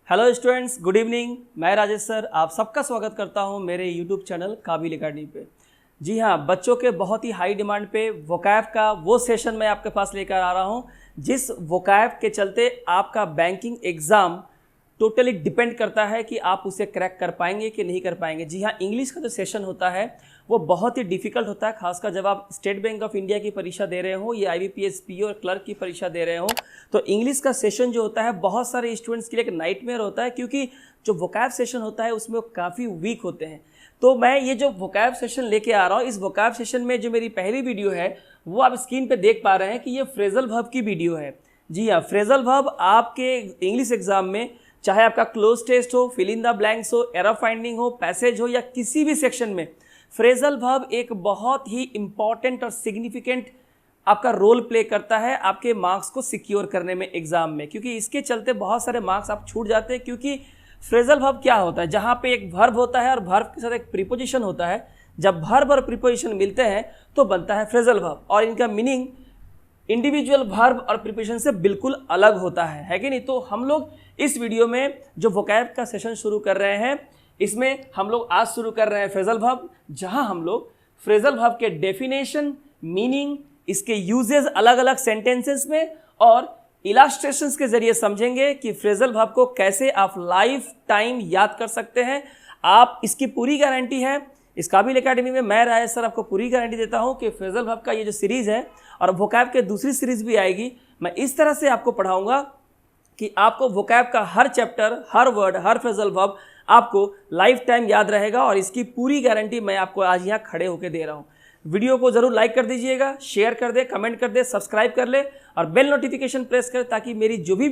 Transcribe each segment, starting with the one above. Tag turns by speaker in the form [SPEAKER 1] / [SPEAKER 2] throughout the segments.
[SPEAKER 1] Hello students, good evening. मैं Rajesh sir आप सबका स्वागत करता हूं मेरे यूट्यूब चैनल काबिल एकेडमी पे। जी हाँ, बच्चों के बहुत ही हाई डिमांड पे वोकैब का वो सेशन मैं आपके पास लेकर आ रहा हूं जिस वोकैब के चलते आपका बैंकिंग एग्ज़ाम टोटली डिपेंड करता है कि आप उसे क्रैक कर पाएंगे कि नहीं कर पाएंगे। जी हाँ, इंग्लिश का जो सेशन होता है वो बहुत ही डिफिकल्ट होता है, खासकर जब आप स्टेट बैंक ऑफ इंडिया की परीक्षा दे रहे हो या IBPS PO और क्लर्क की परीक्षा दे रहे हो तो इंग्लिश का सेशन जो होता है बहुत सारे स्टूडेंट्स के लिए एक नाइटमेयर होता है, क्योंकि जो वोकैब सेशन होता है उसमें वो काफ़ी वीक होते हैं। तो मैं ये जो वोकैब सेशन लेके आ रहा हूँ, इस वोकैब सेशन में जो मेरी पहली वीडियो है वो आप स्क्रीन पे देख पा रहे हैं कि ये फ्रेजल वर्ब की वीडियो है। जी हाँ, फ्रेजल वर्ब आपके इंग्लिश एग्जाम में चाहे आपका क्लोज टेस्ट हो, फिल इन द ब्लैंक्स हो, एरर फाइंडिंग हो, पैसेज हो या किसी भी सेक्शन में फ्रेजल वर्ब एक बहुत ही इंपॉर्टेंट और सिग्निफिकेंट आपका रोल प्ले करता है आपके मार्क्स को सिक्योर करने में एग्जाम में, क्योंकि इसके चलते बहुत सारे मार्क्स आप छूट जाते हैं। क्योंकि फ्रेजल वर्ब क्या होता है, जहाँ पे एक वर्ब होता है और वर्ब के साथ एक प्रीपोजिशन होता है, जब वर्ब और प्रीपोजिशन मिलते हैं तो बनता है फ्रेजल वर्ब और इनका मीनिंग इंडिविजुअल वर्ब और प्रीपोजिशन से बिल्कुल अलग होता है कि नहीं। तो हम लोग इस वीडियो में जो वोकैब का सेशन शुरू कर रहे हैं, इसमें हम लोग आज शुरू कर रहे हैं फ्रेजल वर्ब, जहां हम लोग फ्रेजल वर्ब के डेफिनेशन, मीनिंग, इसके यूजेस अलग अलग सेंटेंसेस में और इलास्ट्रेशंस के जरिए समझेंगे कि फ्रेजल वर्ब को कैसे आप लाइफ टाइम याद कर सकते हैं। आप इसकी पूरी गारंटी है इस काबिल एकेडमी में। मैं राजेश सर आपको पूरी गारंटी देता हूं कि फ्रेजल वर्ब का ये जो सीरीज़ है और वोकैब के दूसरी सीरीज़ भी आएगी, मैं इस तरह से आपको पढ़ाऊंगा कि आपको वोकैब का हर चैप्टर, हर वर्ड, हर फ्रेजल वर्ब आपको लाइफ टाइम याद रहेगा और इसकी पूरी गारंटी मैं आपको आज यहाँ खड़े होकर दे रहा हूँ। वीडियो को जरूर लाइक कर दीजिएगा, शेयर कर दे, कमेंट कर दे, सब्सक्राइब कर ले और बेल नोटिफिकेशन प्रेस कर, ताकि मेरी जो भी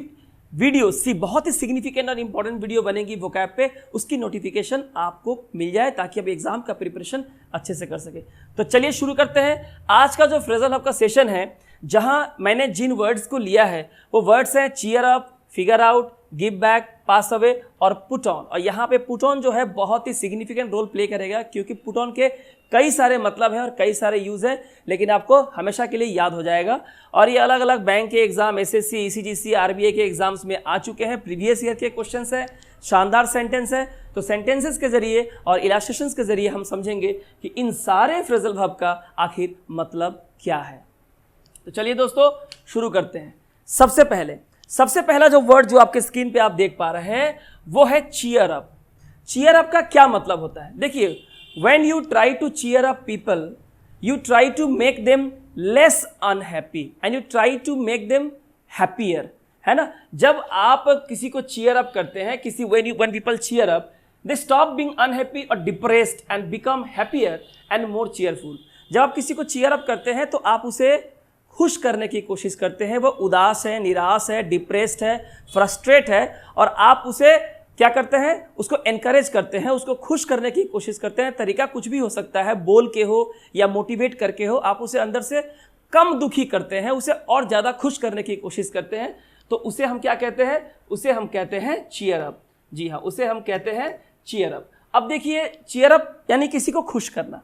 [SPEAKER 1] वीडियो बहुत ही सिग्निफिकेंट और इंपॉर्टेंट वीडियो बनेगी वोकैब पे, उसकी नोटिफिकेशन आपको मिल जाए ताकि आप एग्जाम का प्रिपरेशन अच्छे से कर सके। तो चलिए शुरू करते हैं। आज का जो फ्रेजल वर्ब का सेशन है, जहां मैंने जिन वर्ड्स को लिया है वो वर्ड्स हैं cheer up, figure out, give back, pass away और पुट ऑन। और यहाँ पे पुट ऑन जो है बहुत ही सिग्निफिकेंट रोल प्ले करेगा, क्योंकि पुट ऑन के कई सारे मतलब हैं और कई सारे यूज़ हैं, लेकिन आपको हमेशा के लिए याद हो जाएगा। और ये अलग अलग बैंक के एग्जाम, SSC, ECGC, RBI के एग्जाम्स में आ चुके हैं, प्रीवियस ईयर के क्वेश्चंस हैं, शानदार सेंटेंस है। तो सेंटेंसेस के जरिए और इलास्ट्रेशंस के जरिए हम समझेंगे कि इन सारे फ्रेजल वर्ब का आखिर मतलब क्या है। तो चलिए दोस्तों शुरू करते हैं। सबसे पहला जो वर्ड जो आपके स्क्रीन पे आप देख पा रहे हैं वो है चीयर अप। चीयर अप का क्या मतलब होता है? देखिए, when you try to cheer up people, you try to make them less unhappy and you try to make them happier, है ना। जब आप किसी को चीयर अप करते हैं, when people cheer up, they stop being unhappy और depressed and become happier and more cheerful. जब आप किसी को चीयर अप करते हैं तो आप उसे खुश करने की कोशिश करते हैं। वो उदास है, निराश है, डिप्रेस्ड है, फ्रस्ट्रेट है, और आप उसे क्या करते हैं, उसको एनकरेज करते हैं, उसको खुश करने की कोशिश करते हैं। तरीका कुछ भी हो सकता है, बोल के हो या मोटिवेट करके हो, आप उसे अंदर से कम दुखी करते हैं, उसे और ज़्यादा खुश करने की कोशिश करते हैं। तो उसे हम क्या कहते हैं? उसे हम कहते हैं चीयर अप। जी हाँ, उसे हम कहते हैं चीयर अप। अब देखिए, चीयर अप यानी किसी को खुश करना,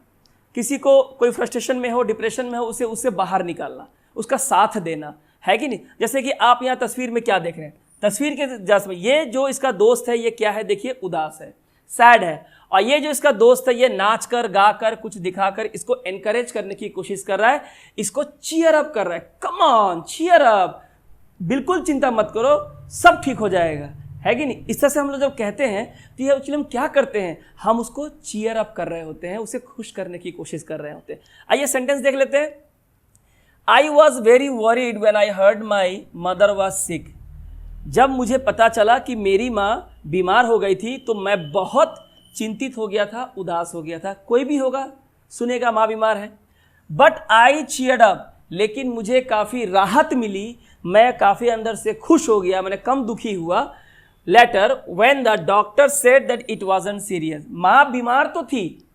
[SPEAKER 1] किसी को कोई फ्रस्ट्रेशन में हो, डिप्रेशन में हो, उससे बाहर निकालना, उसका साथ देना, है कि नहीं। जैसे कि आप यहाँ तस्वीर में क्या देख रहे हैं, तस्वीर के जैसे ये जो इसका दोस्त है ये क्या है, देखिए उदास है, सैड है, और ये जो इसका दोस्त है ये नाच कर, गा कर, कुछ दिखाकर इसको एनकरेज करने की कोशिश कर रहा है, इसको चीयर अप कर रहा है। कम ऑन, चीयर अप, बिल्कुल चिंता मत करो, सब ठीक हो जाएगा, है कि नहीं। इस तरह से हम लोग जब कहते हैं तो ये एक्चुअली हम क्या करते हैं, हम उसको चीयर अप कर रहे होते हैं, उसे खुश करने की कोशिश कर रहे होते हैं। आइए सेंटेंस देख लेते हैं। I was very worried when I heard my mother was sick. जब मुझे पता चला कि मेरी माँ बीमार हो गई थी तो मैं बहुत चिंतित हो गया था, उदास हो गया था। कोई भी होगा, सुनेगा माँ बीमार है। But I cheered up, लेकिन मुझे काफ़ी राहत मिली, मैं काफ़ी अंदर से खुश हो गया, मैंने कम दुखी हुआ। Later, when the doctor said that it wasn't serious, माँ बीमार तो थी,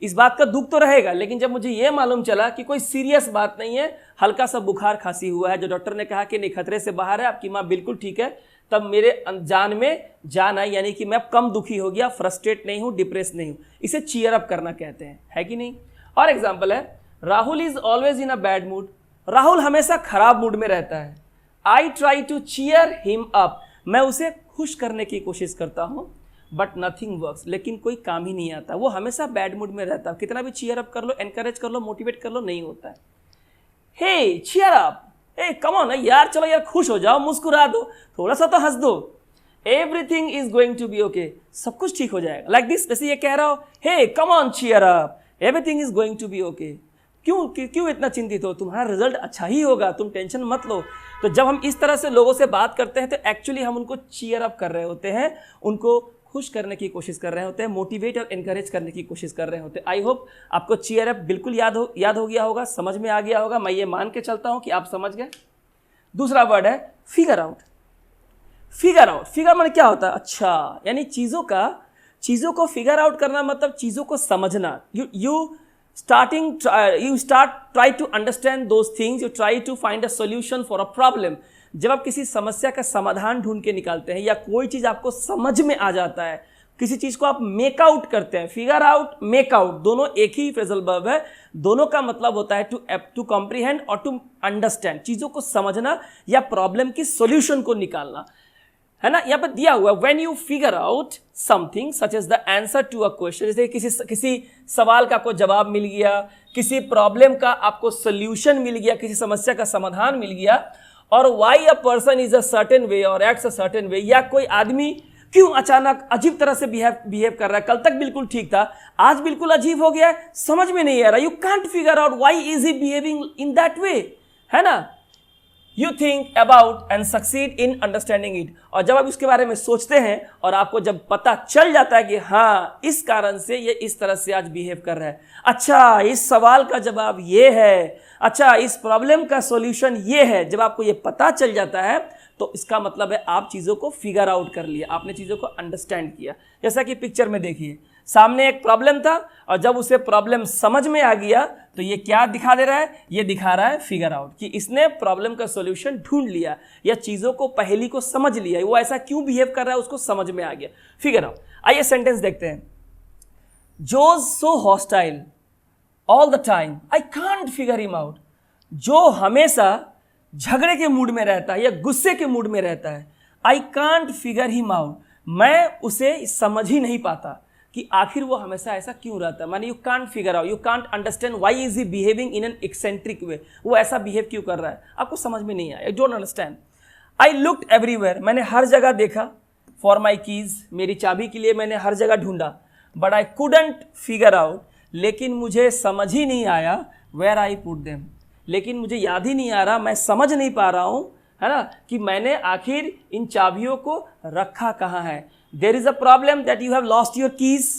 [SPEAKER 1] इस बात का दुख तो रहेगा, लेकिन जब मुझे यह मालूम चला कि कोई सीरियस बात नहीं है, हल्का सा बुखार खांसी हुआ है, जो डॉक्टर ने कहा कि नहीं खतरे से बाहर है, आपकी माँ बिल्कुल ठीक है, तब मेरे जान में जान आई, यानी कि मैं कम दुखी हो गया, फ्रस्ट्रेट नहीं हूँ, डिप्रेस नहीं हूँ। इसे चीयर अप करना कहते हैं, है कि नहीं। और एग्जाम्पल है, Rahul is always in a bad mood. Rahul हमेशा खराब मूड में रहता है। I try to cheer him up, मैं उसे खुश करने की कोशिश करता हूँ बट नथिंग वर्क्स, लेकिन कोई काम ही नहीं आता। वो हमेशा बैड मूड में रहता है, कितना भी चीयर अप कर लो, एनकरेज कर लो, मोटिवेट कर लो, नहीं होता है। Hey cheer up, hey come on यार, चलो यार खुश हो जाओ, मुस्कुरा दो, थोड़ा सा तो हंस दो, everything is going to be okay, सब कुछ ठीक हो जाएगा। लाइक दिस, जैसे ये कह रहा हो, hey come on cheer up, everything is going to be okay. क्यों इतना चिंतित हो, तुम्हारा रिजल्ट अच्छा ही होगा, तुम टेंशन मत लो। तो जब हम इस तरह से लोगों से बात करते हैं तो एक्चुअली हम उनको चीयर अप कर रहे होते हैं, उनको खुश करने की कोशिश कर रहे होते हैं, मोटिवेट और एनकरेज करने की कोशिश कर रहे होते हैं। आई होप आपको चीयर अप बिल्कुल याद हो गया होगा, समझ में आ गया होगा। मैं ये मान के चलता हूं कि आप समझ गए। दूसरा वर्ड है फिगर आउट। फिगर माने क्या होता है? अच्छा, यानी चीज़ों को फिगर आउट करना मतलब चीज़ों को समझना। You try to understand those things, you try to find a solution for a problem। जब आप किसी समस्या का समाधान ढूंढ के निकालते हैं या कोई चीज़ आपको समझ में आ जाता है, किसी चीज़ को आप मेक आउट करते हैं, फिगर आउट, मेक आउट, दोनों एक ही फ्रेजल वर्ब है, दोनों का मतलब होता है टू कॉम्प्रीहेंड और टू अंडरस्टैंड, चीज़ों को समझना या प्रॉब्लम की सॉल्यूशन को निकालना, है ना। यहाँ पर दिया हुआ when you figure out something such as the answer to a question, जैसे किसी सवाल का आपको जवाब मिल गया, किसी प्रॉब्लम का आपको सोल्यूशन मिल गया, किसी समस्या का समाधान मिल गया, और why a person is a certain way और एक्ट्स अ सर्टेन वे, या कोई आदमी क्यों अचानक अजीब तरह से बिहेव कर रहा है, कल तक बिल्कुल ठीक था, आज बिल्कुल अजीब हो गया है, समझ में नहीं आ रहा, you can't figure out why is he behaving in that way, है ना। You think about and succeed in understanding it। और जब आप इसके बारे में सोचते हैं और आपको जब पता चल जाता है कि हाँ इस कारण से ये इस तरह से आज बिहेव कर रहा है, अच्छा इस सवाल का जवाब ये है, अच्छा इस प्रॉब्लम का सॉल्यूशन ये है, जब आपको ये पता चल जाता है तो इसका मतलब है आप चीज़ों को फिगर आउट कर लिया, आपने चीज़ों को अंडरस्टैंड किया। जैसा कि पिक्चर में देखिए, सामने एक प्रॉब्लम था और जब उसे प्रॉब्लम समझ में आ गया तो ये क्या दिखा दे रहा है? ये दिखा रहा है फिगर आउट, कि इसने प्रॉब्लम का सॉल्यूशन ढूंढ लिया या चीज़ों को पहली को समझ लिया, वो ऐसा क्यों बिहेव कर रहा है उसको समझ में आ गया, फिगर आउट। आइए सेंटेंस देखते हैं। Joe's so hostile all the time I can't figure him out. जो हमेशा झगड़े के मूड में रहता है या गुस्से के मूड में रहता है, आई कांट फिगर हिम आउट, मैं उसे समझ ही नहीं पाता कि आखिर वो हमेशा ऐसा क्यों रहता है। माने you can't figure out, you can't understand why is he behaving in an eccentric way, वो ऐसा बिहेव क्यों कर रहा है, आपको समझ में नहीं आया, you don't understand. I looked everywhere, मैंने हर जगह देखा, फॉर माई कीज, मेरी चाबी के लिए मैंने हर जगह ढूंढा, but I couldn't figure out, लेकिन मुझे समझ ही नहीं आया, वेयर आई पुट देम, लेकिन मुझे याद ही नहीं आ रहा, मैं समझ नहीं पा रहा हूँ, है ना, कि मैंने आखिर इन चाबियों को रखा कहाँ है। There is a problem that you have lost your keys,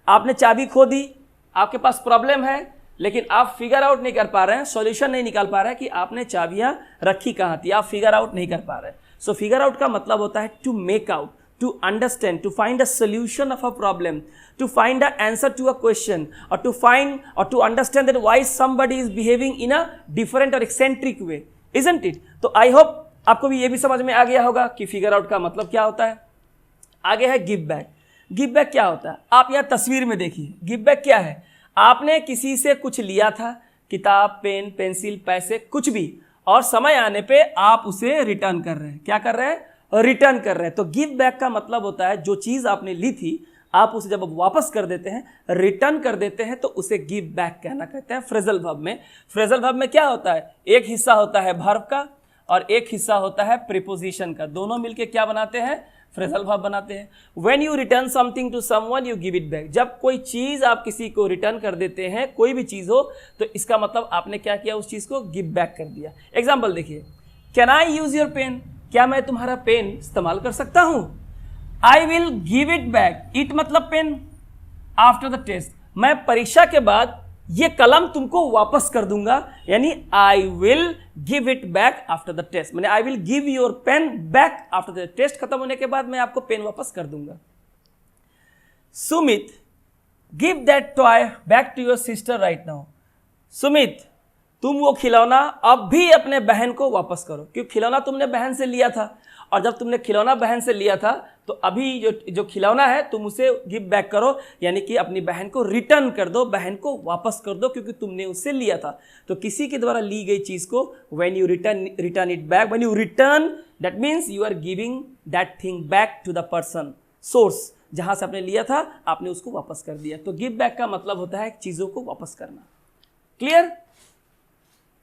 [SPEAKER 1] आपने चाबी खो दी, आपके पास प्रॉब्लम है, लेकिन आप फिगर आउट नहीं कर पा रहे हैं, सॉल्यूशन नहीं निकाल पा रहे हैं कि आपने चाबियां रखी कहाँ थी, आप फिगर आउट नहीं कर पा रहे। सो फिगर आउट का मतलब होता है to make out, to understand, to find a solution of a problem, to find a answer to a question, और टू फाइंड और to understand that why somebody is behaving in a different और eccentric way, isn't it. तो I hope आपको भी ये भी समझ में आ गया होगा कि फिगर आउट का मतलब क्या होता है। आगे है गिव बैक। गिव बैक क्या होता है, आप यहाँ तस्वीर में देखिए, गिव बैक क्या है, आपने किसी से कुछ लिया था, किताब, पेन, पेंसिल, पैसे, कुछ भी, और समय आने पे आप उसे रिटर्न कर रहे हैं। क्या कर रहे हैं? रिटर्न कर रहे हैं। तो गिव बैक का मतलब होता है जो चीज़ आपने ली थी आप उसे जब वापस कर देते हैं, रिटर्न कर देते हैं, तो उसे गिव बैक कहना कहते हैं फ्रेजल वर्ब में। फ्रेजल वर्ब में क्या होता है, एक हिस्सा होता है वर्ब का और एक हिस्सा होता है प्रीपोजिशन का, दोनों मिलके क्या बनाते हैं? फ्रेजल वर्ब बनाते हैं। When you return something to someone you give it back, जब कोई चीज़ आप किसी को रिटर्न कर देते हैं, कोई भी चीज़ हो, तो इसका मतलब आपने क्या किया, उस चीज़ को गिव बैक कर दिया। एग्जाम्पल देखिए, can I use your pen, क्या मैं तुम्हारा पेन इस्तेमाल कर सकता हूँ? I will give it back, it मतलब पेन, आफ्टर द टेस्ट, मैं परीक्षा के बाद ये कलम तुमको वापस कर दूंगा, यानी I will give it back after the test, मैंने I will give your pen back after the test खत्म होने के बाद मैं आपको पेन वापस कर दूंगा। Sumit, give that toy back to your sister right now, Sumit तुम वो खिलौना अब भी अपने बहन को वापस करो, क्योंकि खिलौना तुमने बहन से लिया था, और जब तुमने खिलौना बहन से लिया था तो अभी जो खिलौना है तुम उसे गिव बैक करो, यानी कि अपनी बहन को रिटर्न कर दो, बहन को वापस कर दो, क्योंकि तुमने उससे लिया था। तो किसी के द्वारा ली गई चीज़ को when you return it back, when you return that means you are giving that thing back to the person, source, जहां से आपने लिया था आपने उसको वापस कर दिया। तो गिव बैक का मतलब होता है चीज़ों को वापस करना। क्लियर?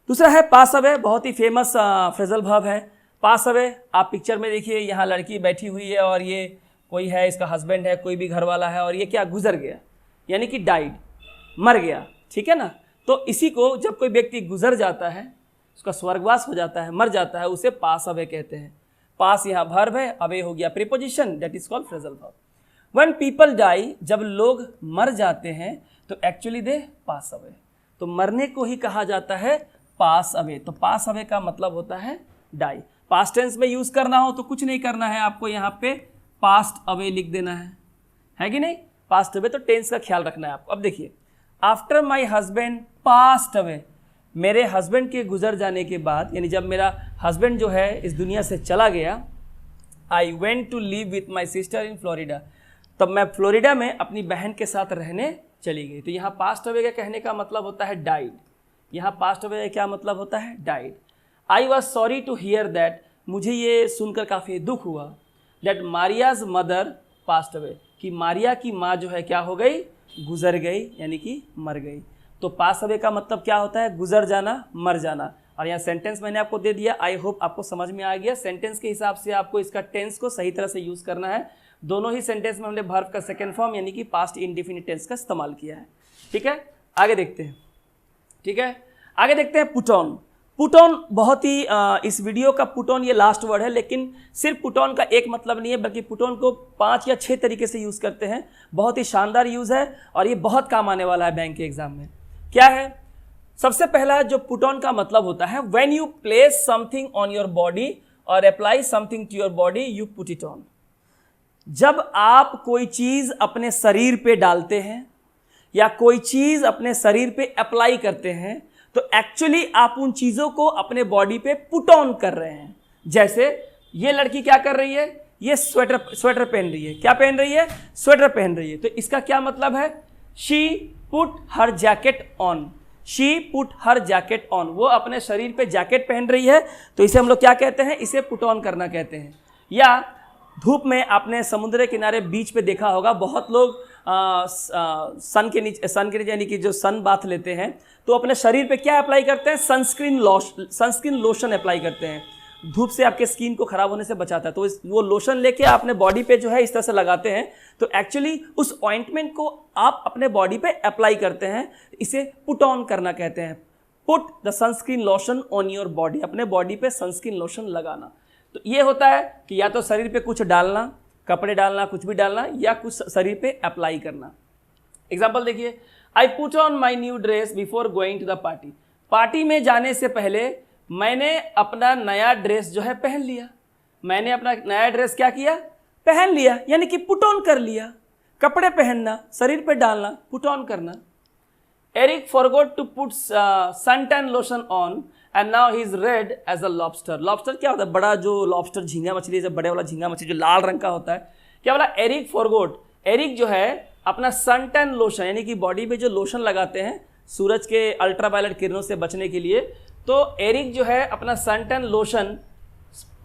[SPEAKER 1] दूसरा है पास अवे, बहुत ही फेमस फ्रेजल वर्ब है पास अवे। आप पिक्चर में देखिए, यहाँ लड़की बैठी हुई है और ये कोई है, इसका हस्बैंड है, कोई भी घर वाला है, और ये क्या गुजर गया, यानी कि डाइड, मर गया, ठीक है ना। तो इसी को जब कोई व्यक्ति गुजर जाता है, उसका स्वर्गवास हो जाता है, मर जाता है, उसे पास अवे कहते हैं। पास यहाँ वर्ब है, अवे हो गया preposition, that is called phrasal verb. When people die, जब लोग मर जाते हैं तो एक्चुअली दे पास अवे, तो मरने को ही कहा जाता है पास अवे। तो पास अवे का मतलब होता है डाई। पास्ट टेंस में यूज करना हो तो कुछ नहीं करना है, आपको यहाँ पे पास्ट अवे लिख देना है कि नहीं। पास्ट अवे, तो टेंस का ख्याल रखना है आपको। अब देखिए, after my husband passed away, मेरे हस्बैंड के गुजर जाने के बाद, यानी जब मेरा हस्बैंड जो है इस दुनिया से चला गया, I went to live with my sister in Florida, तब मैं फ्लोरिडा में अपनी बहन के साथ रहने चली गई। तो यहाँ पास्ट अवे का कहने का मतलब होता है डाइड। यहाँ पास्ट अवे क्या मतलब होता है, died. I was sorry to hear that, मुझे ये सुनकर काफ़ी दुख हुआ, that Maria's mother passed away, कि मारिया की माँ जो है क्या हो गई, गुजर गई, यानी कि मर गई। तो पास अवे का मतलब क्या होता है, गुजर जाना, मर जाना। और यहाँ सेंटेंस मैंने आपको दे दिया, आई होप आपको समझ में आ गया। सेंटेंस के हिसाब से आपको इसका टेंस को सही तरह से यूज़ करना है। दोनों ही सेंटेंस में हमने वर्ब का सेकेंड फॉर्म यानी कि पास्ट इंडेफिनिट टेंस का इस्तेमाल किया है। ठीक है, आगे देखते हैं। ठीक है, आगे देखते हैं पुट ऑन। पुट ऑन बहुत ही इस वीडियो का पुट ऑन ये लास्ट वर्ड है, लेकिन सिर्फ पुट ऑन का एक मतलब नहीं है, बल्कि पुट ऑन को 5 या 6 तरीके से यूज़ करते हैं। बहुत ही शानदार यूज़ है और ये बहुत काम आने वाला है बैंक के एग्जाम में। क्या है? सबसे पहला जो पुट ऑन का मतलब होता है, when you place something on your body और apply something to your body, you put it on. जब आप कोई चीज़ अपने शरीर पे डालते हैं या कोई चीज़ अपने शरीर पे अप्लाई करते हैं, तो एक्चुअली आप उन चीज़ों को अपने बॉडी पे पुट ऑन कर रहे हैं। जैसे ये लड़की क्या कर रही है, ये स्वेटर पहन रही है। क्या पहन रही है? स्वेटर पहन रही है। तो इसका क्या मतलब है? She put her jacket on. She put her jacket on, वो अपने शरीर पे जैकेट पहन रही है, तो इसे हम लोग क्या कहते हैं? इसे पुट ऑन करना कहते हैं। या धूप में आपने समुद्र किनारे बीच पे देखा होगा, बहुत लोग सन के नीचे यानी कि जो सन बाथ लेते हैं, तो अपने शरीर पे क्या अप्लाई करते हैं? सनस्क्रीन लोशन अप्लाई करते हैं। धूप से आपके स्किन को खराब होने से बचाता है। तो वो लोशन लेके अपने बॉडी पे जो है इस तरह से लगाते हैं, तो एक्चुअली उस ऑइंटमेंट को आप अपने बॉडी पे अप्लाई करते हैं, इसे पुट ऑन करना कहते हैं। Put the sunscreen lotion on your body, अपने बॉडी पे सनस्क्रीन लोशन लगाना। तो ये होता है कि या तो शरीर पे कुछ डालना, कपड़े डालना, कुछ भी डालना, या कुछ शरीर पे अप्लाई करना। एग्जाम्पल देखिए, I put on my new dress before going to the party. Party में जाने से पहले मैंने अपना नया ड्रेस जो है पहन लिया। मैंने अपना नया ड्रेस क्या किया? पहन लिया, यानी कि पुट ऑन कर लिया। कपड़े पहनना, शरीर पे डालना, पुट ऑन करना। Eric forgot to put suntan lotion on and now he is red as a lobster. Lobster क्या होता है? बड़ा जो लॉबस्टर झींगा मछली, जब बड़े वाला झींगा मछली जो लाल रंग का होता है। क्या बोला? एरिक फॉरगॉट, एरिक जो है अपना सनटैन लोशन, यानी कि बॉडी पे जो लोशन लगाते हैं सूरज के अल्ट्रावायलेट किरणों से बचने के लिए, तो एरिक जो है अपना सनटैन लोशन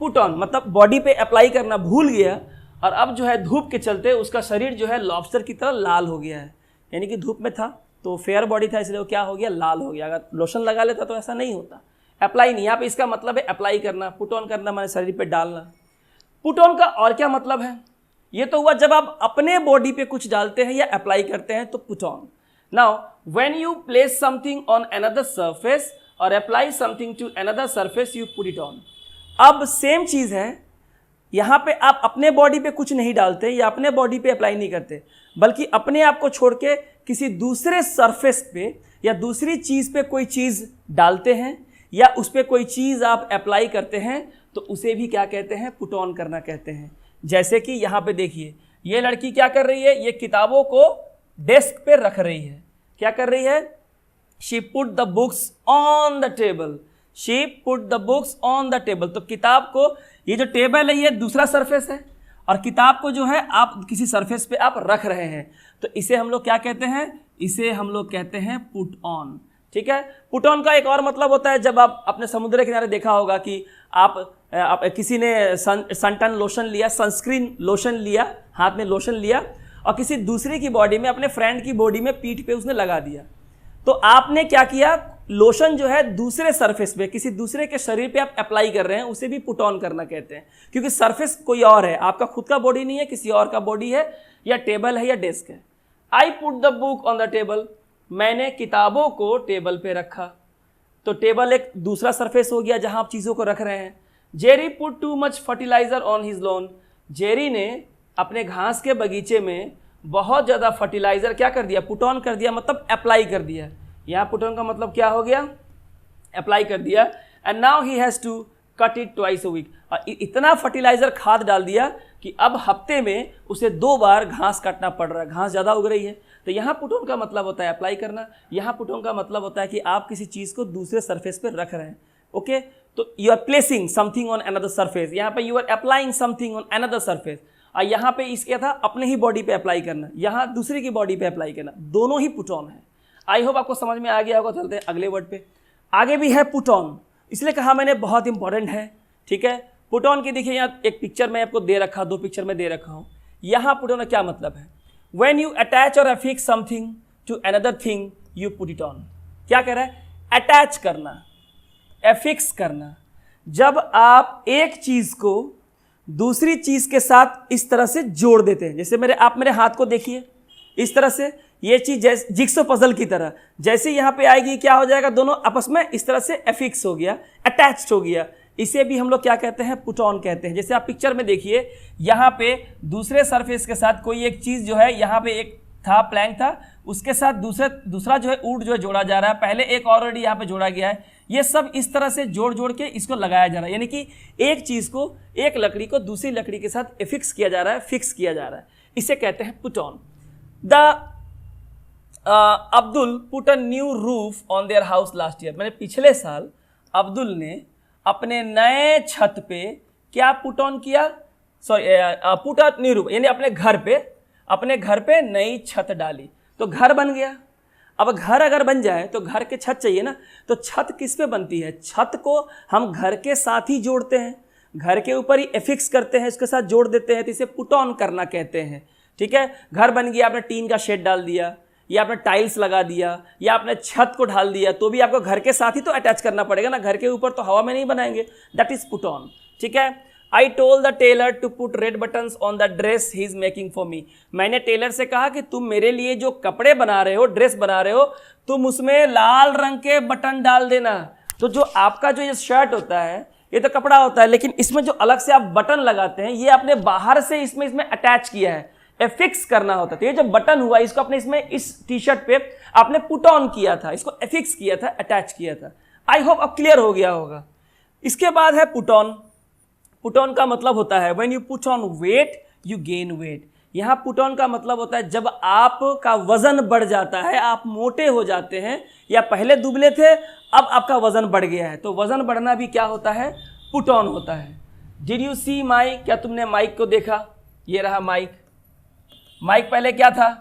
[SPEAKER 1] पुट ऑन मतलब बॉडी पे अप्लाई करना भूल गया, और अब जो है धूप के चलते उसका शरीर जो है लॉबस्टर की तरह लाल हो गया है। यानी कि धूप में था तो फेयर बॉडी था, इसलिए वो क्या हो गया? लाल हो गया। अगर लोशन लगा लेता तो ऐसा नहीं होता। अप्लाई नहीं, यहाँ पे इसका मतलब है अप्लाई करना। पुट ऑन करना माने शरीर पे डालना। पुट ऑन का और क्या मतलब है? ये तो हुआ जब आप अपने बॉडी पे कुछ डालते हैं या अप्लाई करते हैं, तो put on. Now when you place something on another surface और apply something to another surface, you put it on. अब सेम चीज़ है, यहाँ पे आप अपने बॉडी पे कुछ नहीं डालते या अपने बॉडी पे अप्लाई नहीं करते, बल्कि अपने आप को छोड़ के किसी दूसरे सरफेस पे या दूसरी चीज़ पे कोई चीज़ डालते हैं या उस पर कोई चीज़ आप अप्लाई करते हैं, तो उसे भी क्या कहते हैं? पुट ऑन करना कहते हैं। जैसे कि यहाँ पे देखिए, ये लड़की क्या कर रही है? ये किताबों को डेस्क पे रख रही है। क्या कर रही है? She put the books on the table. She put the books on the table. तो किताब को, ये जो टेबल है ये दूसरा सरफेस है, और किताब को जो है आप किसी सरफेस पे आप रख रहे हैं, तो इसे हम लोग क्या कहते हैं? इसे हम लोग कहते हैं पुट ऑन। ठीक है, पुट ऑन का एक और मतलब होता है, जब आप अपने समुद्र किनारे देखा होगा कि आप किसी ने सनटन लोशन लिया, सनस्क्रीन लोशन लिया, हाथ में लोशन लिया और किसी दूसरे की बॉडी में, अपने फ्रेंड की बॉडी में पीठ पे उसने लगा दिया। तो आपने क्या किया, लोशन जो है दूसरे सरफेस पे, किसी दूसरे के शरीर पे आप अप्लाई कर रहे हैं, उसे भी पुट ऑन करना कहते हैं, क्योंकि सरफेस कोई और है, आपका खुद का बॉडी नहीं है, किसी और का बॉडी है, या टेबल है या डेस्क है। I put the book on the table, मैंने किताबों को टेबल पे रखा। तो टेबल एक दूसरा सरफेस हो गया जहां आप चीज़ों को रख रहे हैं। Jerry put too much fertiliser on his lawn, Jerry ने अपने घास के बगीचे में बहुत ज़्यादा फर्टिलाइजर क्या कर दिया, पुट ऑन कर दिया, मतलब अप्लाई कर दिया। यहाँ पुट ऑन का मतलब क्या हो गया, अप्लाई कर दिया। And now he has to cut it twice a week, और इतना फर्टिलाइजर खाद डाल दिया कि अब हफ्ते में उसे 2 बार घास काटना पड़ रहा है, घास ज़्यादा उग रही है। तो यहाँ पुट ऑन का मतलब होता है अप्लाई करना, यहाँ पुट ऑन का मतलब होता है कि आप किसी चीज़ को दूसरे सरफेस पर रख रहे हैं। ओके, तो you are placing something on another surface, यहाँ पे you are applying something on another surface. और यहाँ पे इस क्या था, अपने ही बॉडी पे अप्लाई करना, यहाँ दूसरे की बॉडी पे अप्लाई करना, दोनों ही पुट ऑन है। आई होप आपको समझ में आ गया होगा। चलते हैं अगले वर्ड पे। आगे भी है पुट ऑन, इसलिए कहा मैंने बहुत इंपॉर्टेंट है, ठीक है। पुट ऑन की देखिए यहाँ एक पिक्चर में आपको दे रखा, 2 पिक्चर में दे रखा हूँ। यहाँ पुट ऑन का क्या मतलब है, व्हेन यू अटैच और affix something to another thing you put it on. क्या कह रहा है, अटैच करना, एफिक्स करना। जब आप एक चीज को दूसरी चीज के साथ इस तरह से जोड़ देते हैं, जैसे आप मेरे हाथ को देखिए, इस तरह से ये चीज जैसे जिक्सो पजल की तरह, जैसे यहाँ पे आएगी क्या हो जाएगा, दोनों आपस में इस तरह से एफिक्स हो गया, अटैच्ड हो गया। इसे भी हम लोग क्या कहते हैं, पुट ऑन कहते हैं। जैसे आप पिक्चर में देखिए, यहाँ पे दूसरे सरफेस के साथ कोई एक चीज जो है, यहाँ पे एक था प्लैंक था, उसके साथ दूसरा जो है ऊड जो है जोड़ा जा रहा है, पहले एक ऑलरेडी यहाँ पे जोड़ा गया है। ये सब इस तरह से जोड़ जोड़ के इसको लगाया जा रहा है, यानी कि एक चीज को, एक लकड़ी को दूसरी लकड़ी के साथ एफिक्स किया जा रहा है, फिक्स किया जा रहा है। इसे कहते हैं put on. The Abdul put a new roof on their house last year, मैंने पिछले साल अब्दुल ने अपने नए छत पे क्या पुट ऑन किया, sorry put a new roof, यानी अपने घर पे नई छत डाली, तो घर बन गया। अब घर अगर बन जाए तो घर के छत चाहिए ना, तो छत किस पे बनती है, छत को हम घर के साथ ही जोड़ते हैं, घर के ऊपर ही एफिक्स करते हैं, इसके साथ जोड़ देते हैं, तो इसे पुट ऑन करना कहते हैं। ठीक है, घर बन गया, आपने टीन का शेड डाल दिया, या आपने टाइल्स लगा दिया, या आपने छत को ढाल दिया, तो भी आपको घर के साथ ही तो अटैच करना पड़ेगा ना, घर के ऊपर तो हवा में नहीं बनाएंगे, दैट इज पुट ऑन। ठीक है, I told the tailor to put red buttons on the dress he is making for me, मैंने टेलर से कहा कि तुम मेरे लिए जो कपड़े बना रहे हो, ड्रेस बना रहे हो, तुम उसमें लाल रंग के बटन डाल देना। तो जो आपका जो ये शर्ट होता है, ये तो कपड़ा होता है, लेकिन इसमें जो अलग से आप बटन लगाते हैं, ये आपने बाहर से इसमें अटैच किया है, एफिक्स करना होता है। तो ये जो बटन हुआ, इसको अपने इसमें इस टी शर्ट पे आपने पुट ऑन किया था, इसको एफिक्स किया था, अटैच किया था। आई होप अब क्लियर हो गया होगा। इसके बाद है पुट ऑन। पुट ऑन का मतलब होता है when you put on weight you gain weight. यहाँ पुट ऑन का मतलब होता है जब आपका वजन बढ़ जाता है, आप मोटे हो जाते हैं, या पहले दुबले थे अब आपका वजन बढ़ गया है, तो वजन बढ़ना भी क्या होता है, पुट ऑन होता है। डिड यू सी माइक, क्या तुमने माइक को देखा, ये रहा माइक। माइक पहले क्या था,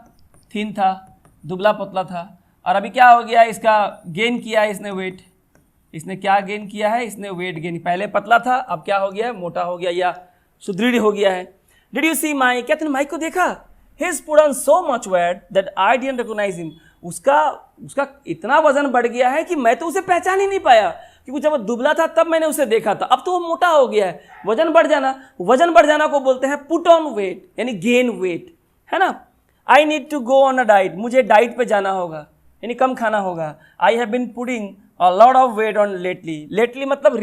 [SPEAKER 1] थिन था, दुबला पतला था, और अभी क्या हो गया, इसका गेन किया है इसने वेट। इसने क्या गेन किया है, इसने वेट गेन, पहले पतला था अब क्या हो गया है, मोटा हो गया या सुदृढ़ हो गया है। डिड यू सी माइक, क्या तुमने माइक को देखा, his put on so much weight that I didn't recognise him, उसका इतना वजन बढ़ गया है कि मैं तो उसे पहचान ही नहीं पाया, क्योंकि जब वो दुबला था तब मैंने उसे देखा था, अब तो वो मोटा हो गया है। वजन बढ़ जाना को बोलते हैं पुट ऑन वेट, यानी गेन वेट, है ना। I need to go on a diet, मुझे डाइट पे जाना होगा, यानी कम खाना होगा। I have been putting a lot of weight on lately, lately मतलब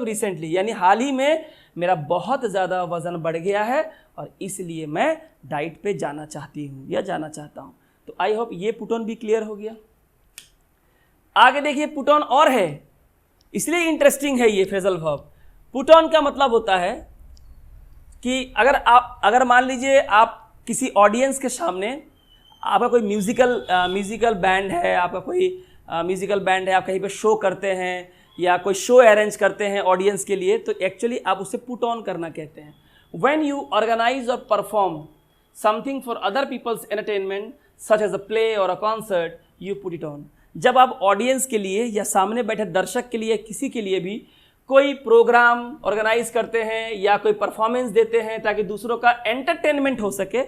[SPEAKER 1] रिसेंटली, यानी हाल ही में मेरा बहुत ज़्यादा वजन बढ़ गया है और इसलिए मैं डाइट पे जाना चाहती हूँ या जाना चाहता हूँ। तो आई होप ये पुट ऑन भी क्लियर हो गया। आगे देखिए पुट ऑन और है, इसलिए इंटरेस्टिंग है ये फ्रेजल वर्ब। पुट ऑन का मतलब होता है कि अगर मान लीजिए आप किसी ऑडियंस के सामने, आपका कोई म्यूजिकल बैंड है, आप कहीं पे शो करते हैं या कोई शो अरेंज करते हैं ऑडियंस के लिए, तो एक्चुअली आप उसे पुट ऑन करना कहते हैं। व्हेन यू ऑर्गेनाइज और perform something for other people's entertainment such as a play और a concert you put it on. जब आप ऑडियंस के लिए या सामने बैठे दर्शक के लिए, किसी के लिए भी कोई प्रोग्राम ऑर्गेनाइज करते हैं या कोई परफॉर्मेंस देते हैं ताकि दूसरों का एंटरटेनमेंट हो सके,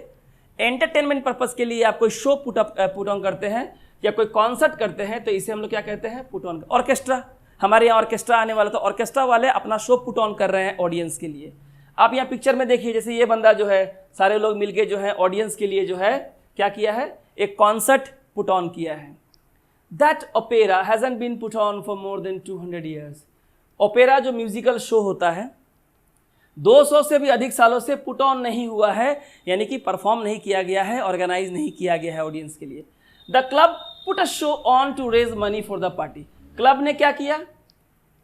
[SPEAKER 1] एंटरटेनमेंट पर्पस के लिए आप कोई शो पुट ऑन करते हैं या कोई कॉन्सर्ट करते हैं, तो इसे हम लोग क्या कहते हैं, पुट ऑन। ऑर्केस्ट्रा, हमारे यहाँ ऑर्केस्ट्रा आने वाला, तो ऑर्केस्ट्रा वाले अपना शो पुट ऑन कर रहे हैं ऑडियंस के लिए। आप यहाँ पिक्चर में देखिए, जैसे ये बंदा जो है, सारे लोग मिलके जो है ऑडियंस के लिए जो है क्या किया है, एक कॉन्सर्ट पुट ऑन किया है। That opera hasn't been put on for more than 200 years. Opera जो म्यूजिकल शो होता है 200 से भी अधिक सालों से पुट ऑन नहीं हुआ है, यानी कि परफॉर्म नहीं किया गया है, ऑर्गेनाइज नहीं किया गया है ऑडियंस के लिए। The club put a show on to raise money for the party. Club ने क्या किया,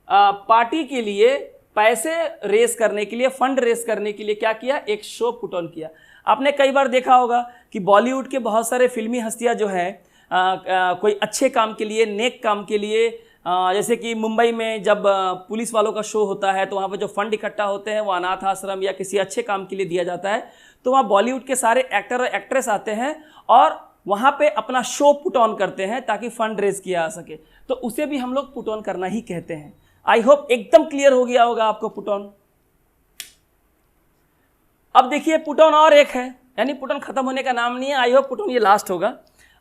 [SPEAKER 1] पार्टी के लिए पैसे रेस करने के लिए, फंड रेस करने के लिए क्या किया, एक शो पुट ऑन किया। आपने कई बार देखा होगा कि बॉलीवुड के बहुत सारे फिल्मी हस्तियां जो हैं कोई अच्छे काम के लिए, नेक काम के लिए, जैसे कि मुंबई में जब पुलिस वालों का शो होता है तो वहाँ पर जो फंड इकट्ठा होते हैं वो अनाथ आश्रम या किसी अच्छे काम के लिए दिया जाता है, तो वहाँ बॉलीवुड के सारे एक्टर और एक्ट्रेस आते हैं और वहाँ पे अपना शो पुट ऑन करते हैं ताकि फंड रेज किया जा सके, तो उसे भी हम लोग पुट ऑन करना ही कहते हैं। आई होप एकदम क्लियर हो गया होगा आपको पुट ऑन। अब देखिए पुट ऑन और एक है, यानी पुट ऑन खत्म होने का नाम नहीं है, आई होप पुट ऑन ये लास्ट होगा।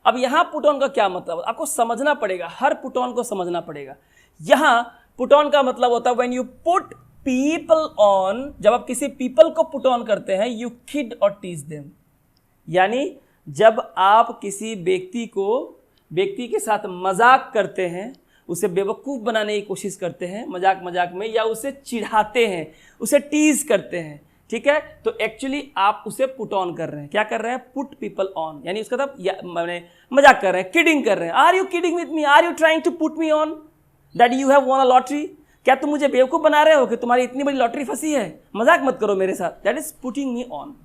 [SPEAKER 1] अब यहाँ पुट ऑन का क्या मतलब, आपको समझना पड़ेगा, हर पुट ऑन को समझना पड़ेगा। यहाँ पुट ऑन का मतलब होता है when you put people on, जब आप किसी पीपल को पुट ऑन करते हैं, यू किड और टीज देम, यानी जब आप किसी व्यक्ति के साथ मजाक करते हैं, उसे बेवकूफ़ बनाने की कोशिश करते हैं मजाक मजाक में, या उसे चिढ़ाते हैं, उसे टीज करते हैं, ठीक है, तो एक्चुअली आप उसे पुट ऑन कर रहे हैं। क्या कर रहे हैं, पुट पीपल ऑन, यानी उसका मतलब मैंने मजाक कर रहे हैं, किडिंग कर रहे हैं। Are you kidding with me, are you trying to put me on that you have won a lottery. क्या तुम मुझे बेवकूफ़ बना रहे हो कि तुम्हारी इतनी बड़ी लॉटरी फंसी है, मजाक मत करो मेरे साथ, that is putting me on.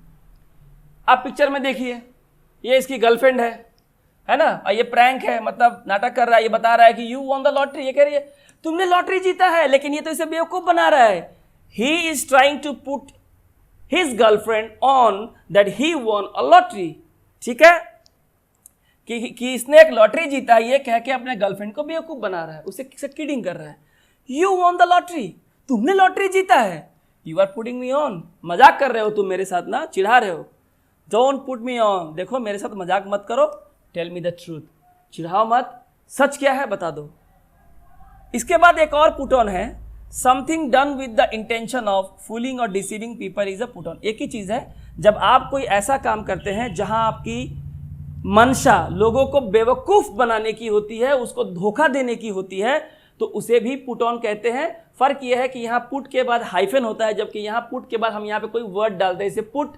[SPEAKER 1] आप पिक्चर में देखिए, ये इसकी गर्लफ्रेंड है ना, और ये प्रैंक है, मतलब नाटक कर रहा है, ये बता रहा है कि यू वॉन द लॉटरी, ये कह रही है तुमने लॉटरी जीता है, लेकिन ये तो इसे बेवकूफ़ बना रहा है। He is trying to put his girlfriend on that he won a lottery, ठीक है, कि इसने एक लॉटरी जीता है, ये कह के अपने गर्लफ्रेंड को बेवकूफ़ बना रहा है, उसे किडिंग कर रहा है। यू वॉन द लॉटरी, तुमने लॉटरी जीता है, you are putting me on, मजाक कर रहे हो तुम मेरे साथ ना, चिढ़ा रहे हो, डोंट पुट मी ऑन, देखो मेरे साथ मजाक मत करो, टेल मी द ट्रूथ, चिढ़ाओ मत, सच क्या है बता दो। इसके बाद एक और पुट ऑन है, something done with the intention of fooling और deceiving people is a put on. एक ही चीज़ है, जब आप कोई ऐसा काम करते हैं जहां आपकी मंशा लोगों को बेवकूफ़ बनाने की होती है, उसको धोखा देने की होती है, तो उसे भी पुट ऑन कहते हैं। फ़र्क यह है कि यहाँ पुट के बाद हाइफन होता है, जबकि यहाँ पुट के बाद हम यहाँ पे कोई वर्ड डालते हैं, इसे put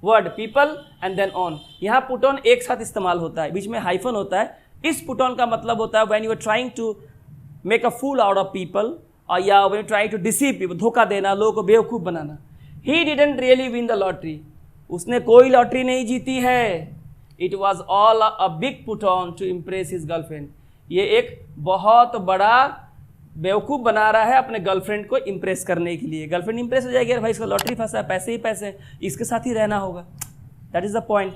[SPEAKER 1] word people and then on. यहाँ पुट ऑन एक साथ इस्तेमाल होता है, बीच में हाइफन होता है। इस पुट ऑन का मतलब होता है when you are trying to make a fool out of people, और या when you trying to deceive people, धोखा देना, लोगों को बेवकूफ़ बनाना। He didn't really win the lottery, उसने कोई लॉटरी नहीं जीती है। It was all a big put on to impress his girlfriend, ये एक बहुत बड़ा बेवकूफ़ बना रहा है अपने गर्लफ्रेंड को इम्प्रेस करने के लिए। गर्लफ्रेंड इम्प्रेस हो जाएगी, अरे भाई इसका लॉटरी फंसा है, पैसे ही पैसे, इसके साथ ही रहना होगा, दैट इज़ द पॉइंट।